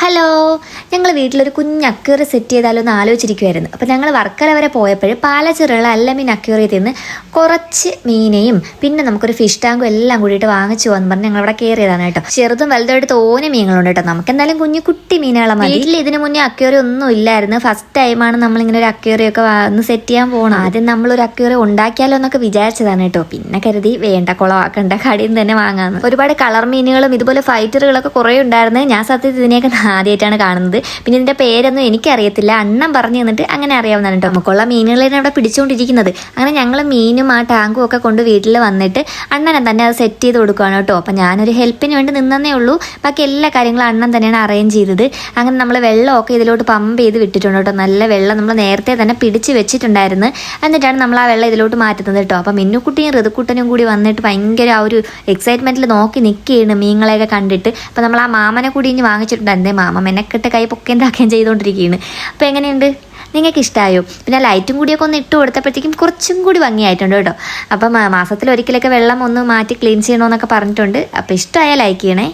Hello, ഞങ്ങൾ വീട്ടിലൊരു കുഞ്ഞ് അക്വേറിയം സെറ്റ് ചെയ്താലോ എന്ന് ആലോചിച്ചിരിക്കുമായിരുന്നു. അപ്പോൾ ഞങ്ങൾ വർക്കല വരെ പോയപ്പോൾ പാലച്ചിറയുള്ള അല്ലമീൻ അക്വേറിയത്തിൽ നിന്ന് കുറച്ച് മീനെയും പിന്നെ നമുക്കൊരു ഫിഷ് ടാങ്കും എല്ലാം കൂടിയിട്ട് വാങ്ങിച്ചു പോകാന്ന് പറഞ്ഞ് ഞങ്ങളവിടെ കയറിയതാണ് കേട്ടോ. ചെറുതും വലുതായിട്ട് തോനെ മീനുകളുണ്ട് കേട്ടോ. നമുക്ക് എന്തായാലും കുഞ്ഞു കുട്ടി മീനുകളെ മതി. വീട്ടിൽ ഇതിന് മുന്നേ അക്വേറിയം ഒന്നും ഇല്ലായിരുന്നു. ഫസ്റ്റ് ടൈമാണ് നമ്മളിങ്ങനെ ഒരു അക്വേറിയം ഒക്കെ വന്ന് സെറ്റ് ചെയ്യാൻ പോകണം. ആദ്യം നമ്മളൊരു അക്വേറിയം ഉണ്ടാക്കിയാലോ എന്നൊക്കെ വിചാരിച്ചതാണ് കേട്ടോ. പിന്നെ കരുതി വേണ്ട, കുളവാക്കണ്ട, കടയിൽ നിന്ന് തന്നെ വാങ്ങാമെന്ന്. ഒരുപാട് കളർ മീനുകളും ഇതുപോലെ ഫൈറ്ററുകളൊക്കെ കുറേ ഉണ്ടായിരുന്നു. ഞാൻ സത്യത്തിൽ ഇതിനെയൊക്കെ ആദ്യമായിട്ടാണ് കാണുന്നത്. പിന്നെ ഇതിന്റെ പേരൊന്നും എനിക്കറിയത്തില്ല, അണ്ണൻ പറഞ്ഞു തന്നിട്ട് അങ്ങനെ അറിയാവുന്നതാണ് കേട്ടോ. നമുക്കുള്ള മീനുകളെ അവിടെ പിടിച്ചുകൊണ്ടിരിക്കുന്നത്. അങ്ങനെ ഞങ്ങൾ മീനും ആ ടാങ്കും ഒക്കെ കൊണ്ട് വീട്ടിൽ വന്നിട്ട് അണ്ണനെ തന്നെ അത് സെറ്റ് ചെയ്ത് കൊടുക്കുകയാണ് കേട്ടോ. അപ്പം ഞാനൊരു ഹെൽപ്പിന് വേണ്ടി നിന്നേ ഉള്ളൂ. ബാക്കി എല്ലാ കാര്യങ്ങളും അണ്ണൻ തന്നെയാണ് അറേഞ്ച് ചെയ്തത്. അങ്ങനെ നമ്മൾ വെള്ളമൊക്കെ ഇതിലോട്ട് പമ്പ് ചെയ്ത് വിട്ടിട്ടുണ്ട് കേട്ടോ. നല്ല വെള്ളം നമ്മൾ നേരത്തെ തന്നെ പിടിച്ച് വെച്ചിട്ടുണ്ടായിരുന്നു. എന്നിട്ടാണ് നമ്മൾ ആ വെള്ളം ഇതിലോട്ട് മാറ്റുന്നത് കേട്ടോ. അപ്പം മിന്നുക്കുട്ടിയും ഋതുക്കുട്ടനും കൂടി വന്നിട്ട് ഭയങ്കര ആ ഒരു എക്സൈറ്റ്മെന്റിൽ നോക്കി നിൽക്കുകയാണ് മീനുകളെയൊക്കെ കണ്ടിട്ട്. അപ്പം നമ്മൾ ആ മാമനെ കൂടി ഇനി വാങ്ങിച്ചിട്ടുണ്ടായിരുന്നു. മാമ മെനക്കെട്ട് കൈ പൊക്കേം താക്കേം ചെയ്തുകൊണ്ടിരിക്കുകയാണ്. അപ്പോൾ എങ്ങനെയുണ്ട്, നിങ്ങൾക്ക് ഇഷ്ടമായോ? പിന്നെ ലൈറ്റും കൂടിയൊക്കെ ഒന്ന് ഇട്ട് കൊടുത്തപ്പോഴത്തേക്കും കുറച്ചും കൂടി ഭംഗിയായിട്ടുണ്ട് കേട്ടോ. അപ്പം മാസത്തിൽ ഒരിക്കലൊക്കെ വെള്ളം ഒന്ന് മാറ്റി ക്ലീൻ ചെയ്യണമെന്നൊക്കെ പറഞ്ഞിട്ടുണ്ട്. അപ്പോൾ ഇഷ്ടമായാൽ ലൈക്ക് ചെയ്യണേ.